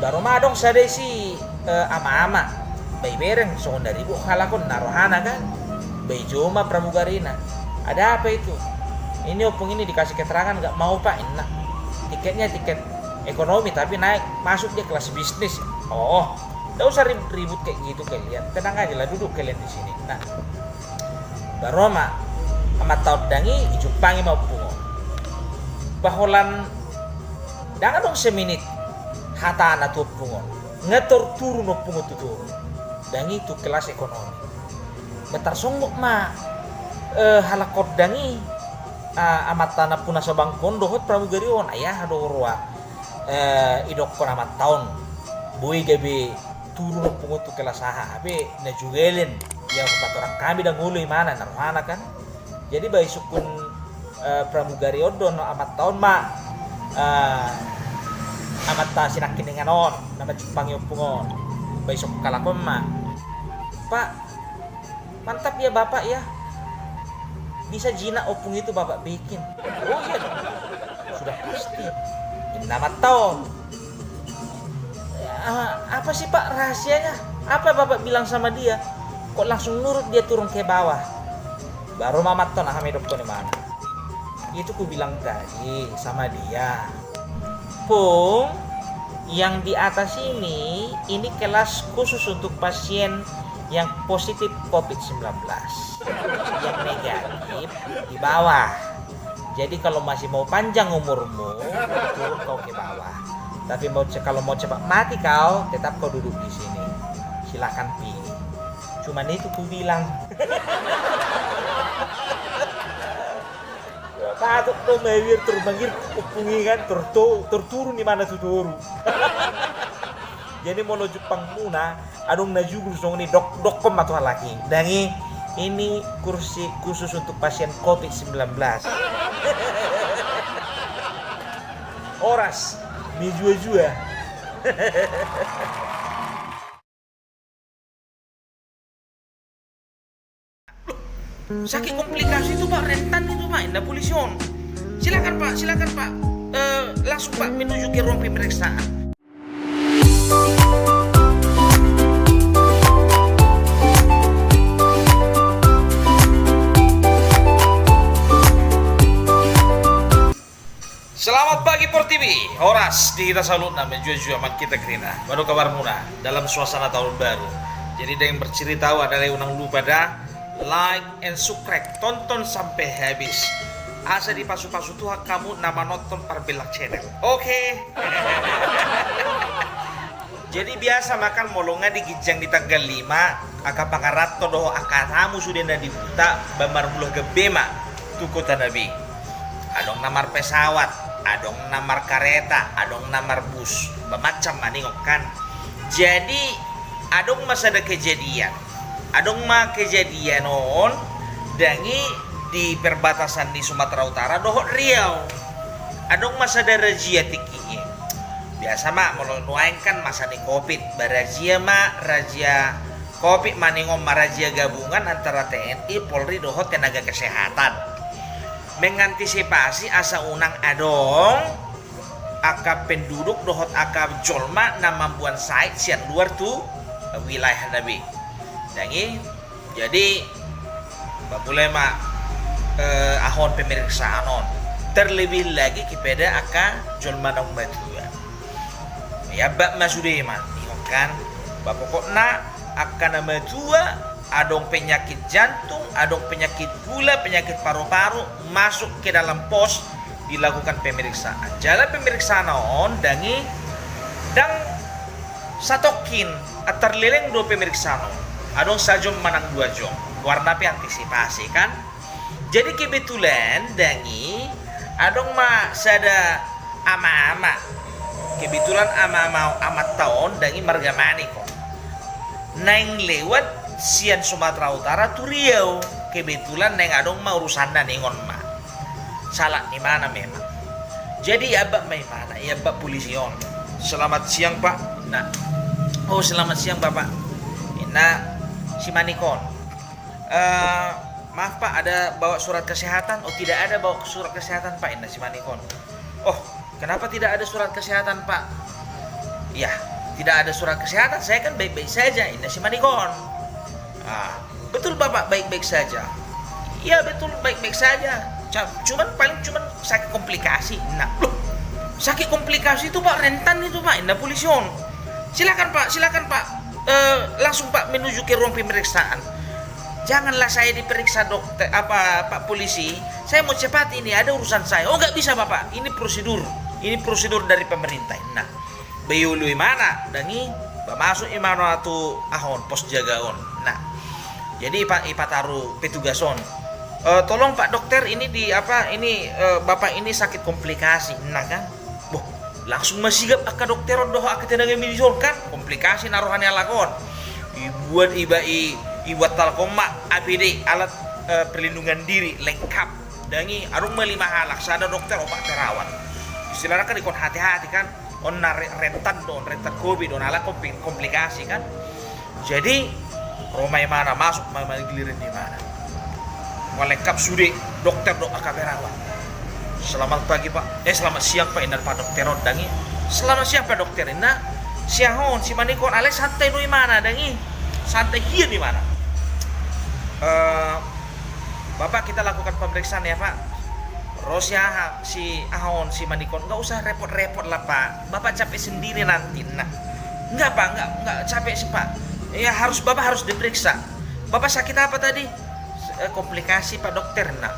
baru mah dong sadai si ama-ama bayi bereng songon dari bu halakon narohana kan bayi joma pramugarina ada apa itu ini opung ini dikasih keterangan nggak mau pak enak tiketnya tiket ekonomi tapi naik masuk dia kelas bisnis nggak usah ribut kayak gitu kalian tenang aja lah duduk kalian di sini nah baru mah amat tahu dangi ijupangi mau pungo baholan dangan dong seminit hata anak tuh pungo ngetor turun no pungo tuh turun dangi itu kelas ekonomi betar songgok mah halakot dangi amat tanah puna sabang kondo hot pramugari on ayah adorwa idok kon amat tahun boy gabe turun no pungo tuh kelas abe na jugelin yang orang kami dan ngului mana narwana kan jadi bayi sukun pramugari odon amat tahun mak amat ta sinakin dengan on nama Jepang yopungon bayi sukun kalakon mak Pak mantap ya bapak ya bisa jina opung itu bapak bikin iya dong sudah pasti ini nama tahun apa sih Pak rahasianya apa bapak bilang sama dia kok langsung nurut dia turun ke bawah baru mamat ton ahamidop ko ni mana itu ku bilang tadi sama dia Pung yang di atas ini kelas khusus untuk pasien yang positif COVID-19 yang negatif di bawah jadi kalau masih mau panjang umurmu turun kau ke bawah tapi kalau mau cepat mati kau tetap kau duduk di sini silakan pilih cuman itu ku bilang patut dong mewir terbangir upungi kan terturun di mana tuh turun jadi mau Jepang muna adung na jugul song ni dokom atau laki dangi ini kursi khusus untuk pasien COVID-19 oras mi jua-jua sakit komplikasi itu Pak, rentan itu Pak, indah polisi on. Silakan Pak, langsung Pak menuju ke ruang pemeriksaan. Selamat pagi Por TV. Horas di kita salut nama jua-jua man kita kerina. Baru kabar muna dalam suasana tahun baru. Jadi yang bercerita adalah unang lupa dah like and subscribe, tonton sampai habis. Asa di pasu-pasu tuh kamu nama nonton Parbelak channel. Oke. Jadi biasa makan molonga di Gijang di tanggal 5 aka pangarato doho aka tamu sudah na dibuta bamar mulah gebema tu kota nabi. Adong namar pesawat, adong namar kereta, adong namar bus, macam maningok kan. Jadi adong masa ada kejadian, adong mah kejadian on, dangi di perbatasan di Sumatera Utara dohot Riau, adong masa ada razia tikinya. Biasa mak meluain kan masa di COVID, barazia mak razia COVID maningom razia gabungan antara TNI, Polri dohot tenaga kesehatan. Mengantisipasi asa unang adong aka penduduk dohot aka jolma nama buan site sian luar tu wilayah nabi. Jadi babule mak ahon pemeriksaan on terlebih lagi kepada aka jolma dong batua. Ya bak masude man kan bapokokna aka nama tua adong penyakit jantung, adong penyakit gula, penyakit paru-paru masuk ke dalam pos dilakukan pemeriksaan. Jalan pemeriksaan on dangi dang satokin atar leleng do pemeriksaan on. Adong sajom manang 2 jom. Warna pe antisipasi kan. Jadi kebetulan dangi adong ma sada ama-ama. Kebetulan ama-ama amat tahun dangi marga maniko. Naing lewat sian Sumatera Utara tu Riau. Kebetulan neng adong mau urusan ningon ma. Salah di mana memang. Jadi abak mai mana? Ya abak polisi on. Selamat siang Pak. Nah. Oh selamat siang Bapak. Nah si Manikon. Maaf Pak, ada bawa surat kesehatan? Oh tidak ada bawa surat kesehatan Pak. Nah si Manikon. Oh kenapa tidak ada surat kesehatan Pak? Ya tidak ada surat kesehatan. Saya kan baik-baik saja. Ini si Manikon. Betul Bapak baik-baik saja. Iya betul baik-baik saja. Cuman sakit komplikasi. Nah, loh, sakit komplikasi itu Pak rentan itu Pak. Indah polisi on. Silakan Pak. Langsung Pak menuju ke ruang pemeriksaan. Janganlah saya diperiksa dokter Pak polisi. Saya mau cepat ini ada urusan saya. Oh nggak bisa Bapak. Ini prosedur dari pemerintah. Nah, bayului mana? Dangi masuk imano atu ahon pos jagaon. Nah, jadi Pak Ipataru petugason. Tolong Pak dokter ini Bapak ini sakit komplikasi. Nah kan. Boh, langsung masigap aka dokter doh aka tenaga medis kan komplikasi naruhannya lakon. Ibuat ibuat talkoma APD alat perlindungan diri lengkap. Dangi arung melima halak sada dokter opak terawat. Istilahnya kan ikon hati-hati kan. Rentan COVID don ala komplikasi kan. Jadi Romai mana masuk giliran di mana. Lengkap sudah dokter do aka berawat. Selamat pagi Pak. Selamat siang Pak Inar Pak dokter dangi. Selamat siang Pak dokter. Nah, siang si Manikon ale santai do mana dangi. Santai hier di mana? Bapak kita lakukan pemeriksaan ya Pak. Rosya si ahon si Manikon nggak usah repot-repot lah Pak. Bapak capek sendiri nanti. Nah, nggak Pak, nggak capek sih Pak. Ya Bapak harus diperiksa. Bapak sakit apa tadi? Komplikasi Pak dokter. Nah,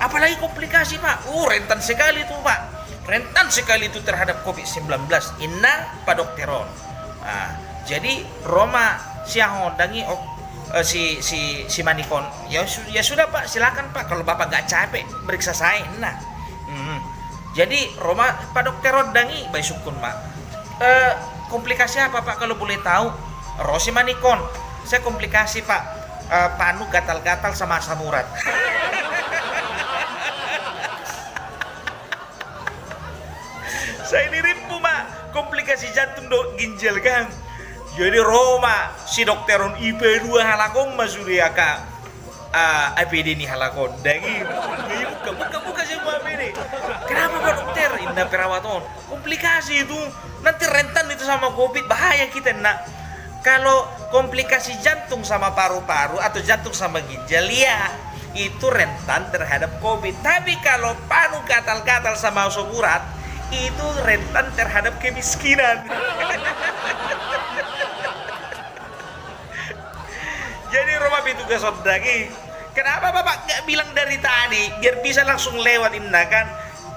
apalagi komplikasi Pak? Rentan sekali itu Pak. Rentan sekali itu terhadap COVID-19. Inna Pak dokteron. Jadi Roma si ahon dangi si Manikon ya sudah Pak silakan Pak kalau Bapak nggak capek periksa saya. Nah jadi Roma Pak dokter Rodangi baik sukun Pak. Komplikasi apa Pak kalau boleh tahu? Rosi Manikon saya komplikasi Pak panu gatal-gatal sama asam urat. Saya dirimpu Pak komplikasi jantung ginjal kan. Jadi Roma si dokteron IP2 halakong masuriaka APD nih halakon dagi buka semua APD. Kenapa Pak Dokter? Indah perawatan komplikasi itu nanti rentan itu sama COVID, bahaya kita nak. Kalau komplikasi jantung sama paru-paru atau jantung sama ginjal ya itu rentan terhadap COVID. Tapi kalau paru gatal-gatal sama asam urat itu rentan terhadap kemiskinan. Jadi rumah petugas lagi. Kenapa Bapak nggak bilang dari tadi biar bisa langsung lewat indah kan?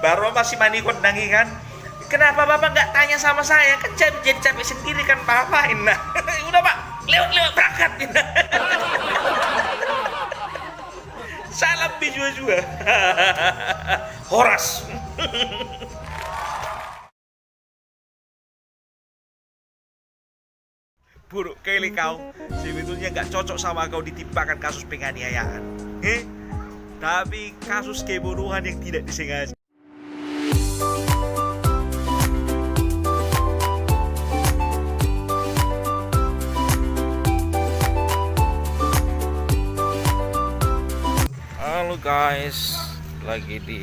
Baru masih manikot dangi kan? Kenapa Bapak nggak tanya sama saya? Kan jadi capek sendiri kan Bapak indah. Udah Pak, lewat berangkat indah. Salam bijua-jua. Horas. Buruk kali kau, sebetulnya gak cocok sama kau ditimpakan kasus penganiayaan. Tapi kasus kebodohan yang tidak disengaja. Halo guys, lagi di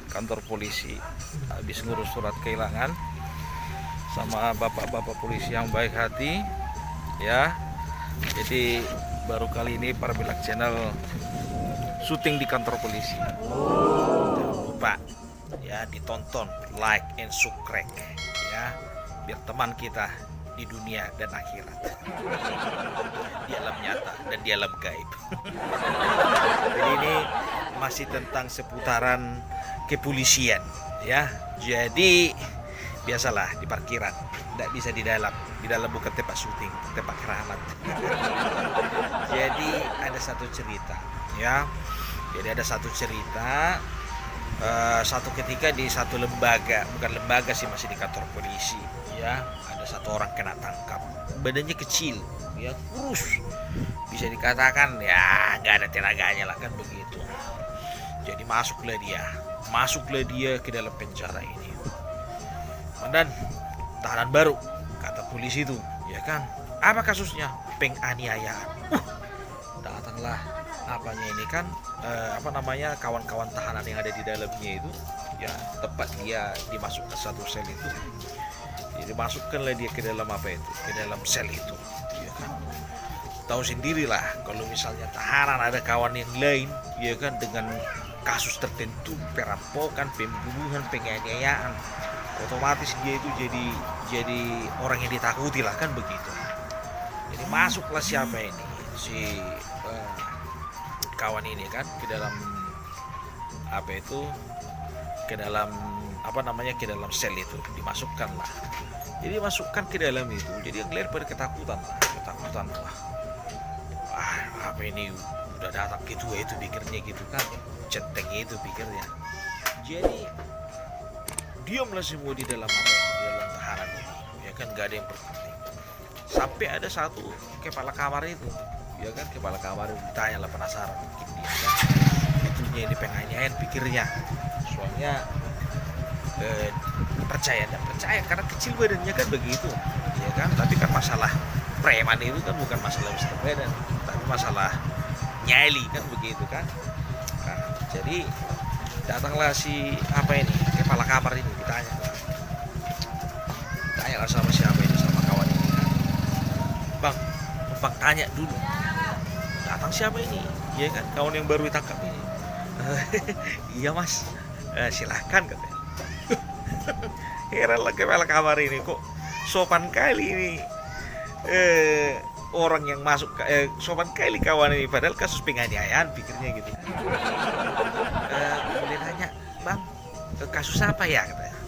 kantor polisi, habis ngurus surat kehilangan sama bapak-bapak polisi yang baik hati. Ya, jadi baru kali ini Parbilak Channel syuting di kantor polisi. Jangan lupa ya ditonton, like and subscribe ya, biar teman kita di dunia dan akhirat, di alam nyata dan di alam gaib. Jadi ini masih tentang seputaran kepolisian ya. Jadi biasalah di parkiran, tidak bisa di dalam bukan tempat syuting, tempat keramat. Jadi ada satu cerita ya. Jadi ada satu cerita, satu ketika di satu lembaga, bukan lembaga sih, masih di kantor polisi ya, ada satu orang kena tangkap. Badannya kecil ya, kurus, bisa dikatakan ya nggak ada tenaganya lah kan begitu. Jadi masuklah dia ke dalam penjara ini. Dan tahanan baru, kata polisi itu, ya kan? Apa kasusnya? Penganiayaan. Datanglah apanya ini kan, kawan-kawan tahanan yang ada di dalamnya itu, ya tempat dia dimasukkan satu sel itu. Jadi masukkanlah dia ke dalam ke dalam sel itu, ya kan? Tahu sendirilah kalau misalnya tahanan ada kawan yang lain, ya kan, dengan kasus tertentu, perampokan, pembunuhan, penganiayaan, otomatis dia itu jadi orang yang ditakuti lah kan begitu. Jadi masuklah siapa ini, si kawan ini kan ke dalam ke dalam sel itu, dimasukkan lah. Jadi masukkan ke dalam itu, jadi yang lain pada ketakutan lah. Apa ini udah datang gitu itu pikirnya gitu kan, centeng itu pikirnya. Jadi diamlah semua di dalam tahanan ini, ya kan, gak ada yang berkutik. Sampai ada satu kepala kamar itu, ya kan, kepala kamar itu ditanya lah, penasaran mungkin dia kan, itunya ini penganiayaan pikirnya. Soalnya percaya karena kecil badannya kan begitu, ya kan. Tapi kan masalah preman itu kan bukan masalah besar badan, tapi masalah nyali kan begitu kan. Nah, jadi datanglah si kepala kamar ini, ditanya lah sama siapa ini, sama kawan ini kan. Bang tanya dulu, datang siapa ini, ya kan, kawan yang baru ditangkap ini. Iya mas, silahkan katanya. Heran lah kepala kamar ini, kok sopan kali ini orang yang masuk, sopan kali kawan ini, padahal kasus penganiayaan pikirnya gitu. Boleh tanya bang, kasus apa ya katanya?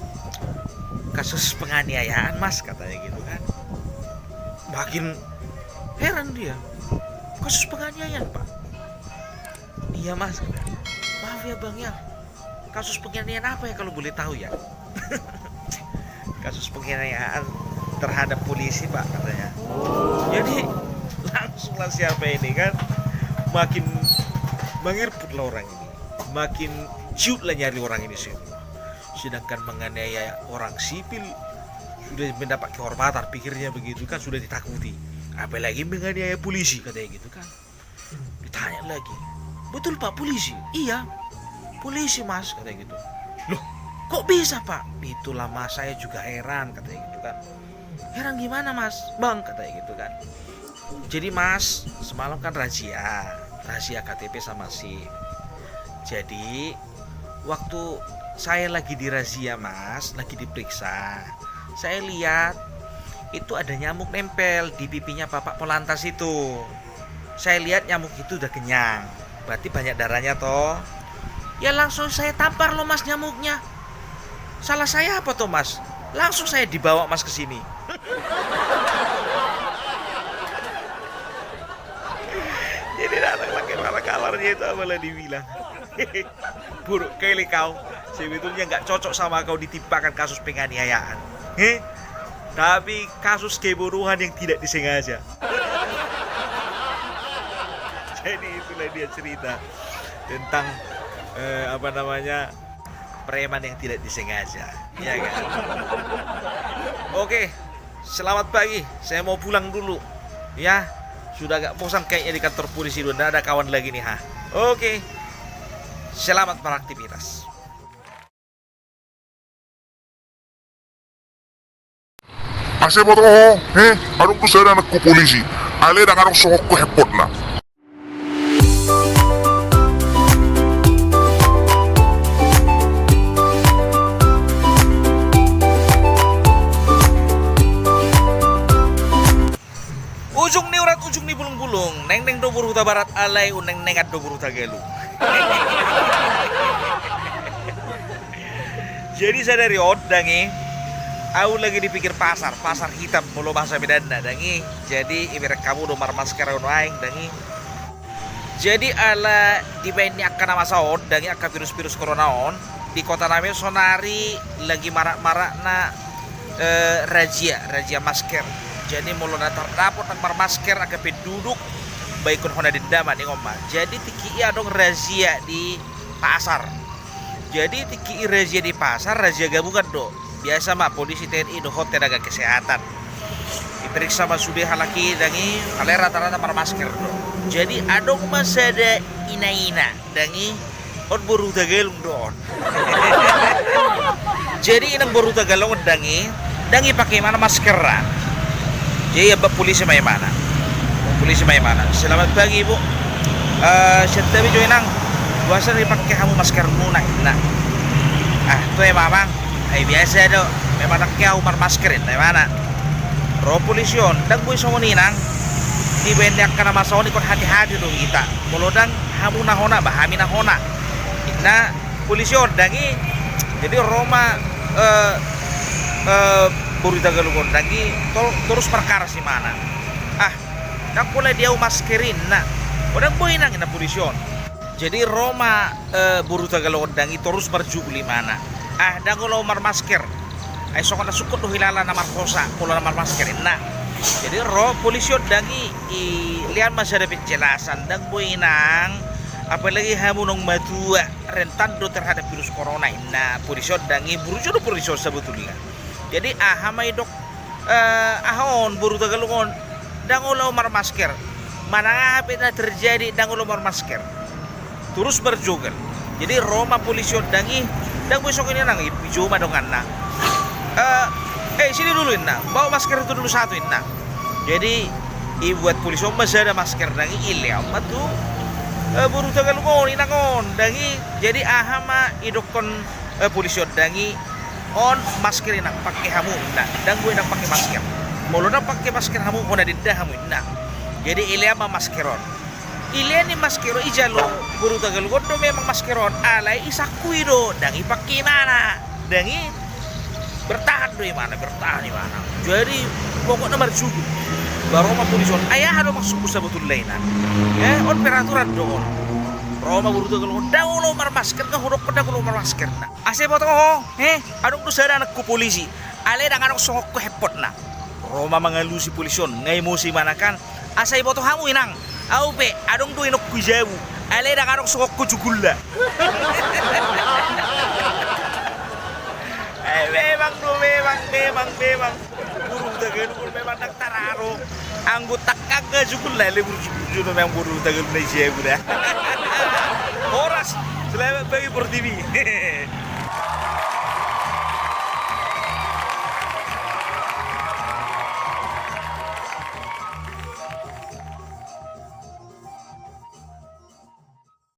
Kasus penganiayaan mas katanya gitu kan. Makin heran dia, kasus penganiayaan pak? Iya mas. Maaf ya bang ya, kasus penganiayaan apa ya kalau boleh tahu ya? Kasus penganiayaan terhadap polisi pak katanya. Jadi langsunglah siapa ini kan, makin mengirput lah orang ini, makin ciut lah nyari orang ini semua. Sedangkan menganiaya orang sipil sudah mendapat kehormatan, pikirnya begitu kan, sudah ditakuti, apalagi menganiaya polisi katanya gitu kan. Ditanya lagi, betul Pak polisi? Iya, polisi Mas, katanya gitu. Loh, kok bisa Pak? Itulah Mas, saya juga heran, katanya gitu kan. Heran gimana Mas? Bang, katanya gitu kan. Jadi Mas, semalam kan rahasia KTP sama SIM. Jadi waktu saya lagi dirazia Mas, lagi diperiksa, saya lihat itu ada nyamuk nempel di pipinya Bapak Polantas itu. Saya lihat nyamuk itu udah kenyang, berarti banyak darahnya toh. Ya langsung saya tampar loh Mas nyamuknya. Salah saya apa toh Mas? Langsung saya dibawa Mas ke sini. Jadi datang lagi para kamarnya itu malah dibilang, buruk kali kau, sebetulnya nggak cocok sama kau ditimpakan kasus penganiayaan. Tapi kasus kebodohan yang tidak disengaja. Jadi itulah dia cerita tentang preman yang tidak disengaja, ya kan? Oke, selamat pagi. Saya mau pulang dulu, ya. Sudah agak bosan kayaknya di kantor polisi dulu. Nggak ada kawan lagi nih, ha. Oke, selamat beraktivitas. Ase boto ho, arung tu sada nak ku polisi. Ale dah arung sokok ku hepot lah. Ujung ni bulung-bulung, neng do buruh barat alai uneng nengat do buruh gelu. Jadi saya dari Odangi, aku lagi dipikir pasar hitam mulu bahasa bedana dangi. Jadi ibarat kamu do mar masker aing dangi. Jadi ala di ini akan nama saod dangi akan virus corona on di kota nami sonari lagi marak-marak na razia masker. Jadi mulu natar dapur tanpa masker agak penduduk baik kon hona dendam nih ngomong. Jadi tiki dong razia di pasar. Jadi tiki razia di pasar, razia gabungan do. Biasa mah polisi TNI do hot tenaga kesehatan. Diperiksa mas sudah halaki dangi, ale rata-rata par masker do. Jadi adong masada ina dangi on buru tagalung do. Jadi inang buru tagalung dangi pakai mana maskeran. Jadi ya polisi may mana? Selamat pagi Ibu. Siya tabi jo inang. Buasa rin pakai kamu masker muna na. Itu mamang. Ay biasa do. May pakai kamu maskerin na mana? Ro polisyon, dagboy sa muninang. Di bende akan nama soni kon hati-hati do kita. Mulodang hamu na hona bahami na hona. Na polisyon dangi. Jadi Roma buru tagalungon lagi terus perkara si mana nak pula dia maskerin na udah boy nang na polisyon. Jadi Roma buru tagalungon dangi terus berjubli mana dan kalau mar masker ay so kana sukot do hilala na markosa kalau na mar maskerin na. Jadi polisyon dangi lian masih ada penjelasan dan boy nang apalagi hamunong madua rentan do terhadap virus corona na polisyon dangi buru jodoh polisyon sebetulnya. Jadi hamay dok ahon buru tagalungon dangulo mar masker. Mana apa na terjadi dangulo mar masker. Terus berjugal. Jadi Roma polisyon dangi dang besok ini nang ipijuma dongan na. Sini dulu na. Bawa masker itu dulu satu na. Jadi buat polisyon masih ada masker dangi ileam tu buru tagalungon inangon dangi. Jadi ahama idokon polisyon dangi on masker nak pakai hamu nak dan gue nak pakai masker mulu nak pakai masker hamu kona dinda hamu nak jadi ilia ma maskeron ilia ni maskero ijalo buru tagalungon do memang maskeron alai isakui do dangi pakai mana dangi bertahan di mana jadi pokoknya berjugu baru ma polison ayah ada maksud betul lain on peraturan do on Roma buru tagalungon daulo mar masker ka hurok pada kulo mar masker na ase boto ho adong tu sada anak ku polisi ale dang anok songok ku hepot na Roma mangalusi polisyon ngay mo si manakan asay boto hamu inang au pe adong tu inok ku jawu ale dang anok songok ku jugulla memang buru tagalungon memang nagtararo anggota kagak jugulla le buru memang buru tagalungon na jawu dah Selamat pagi Por TV.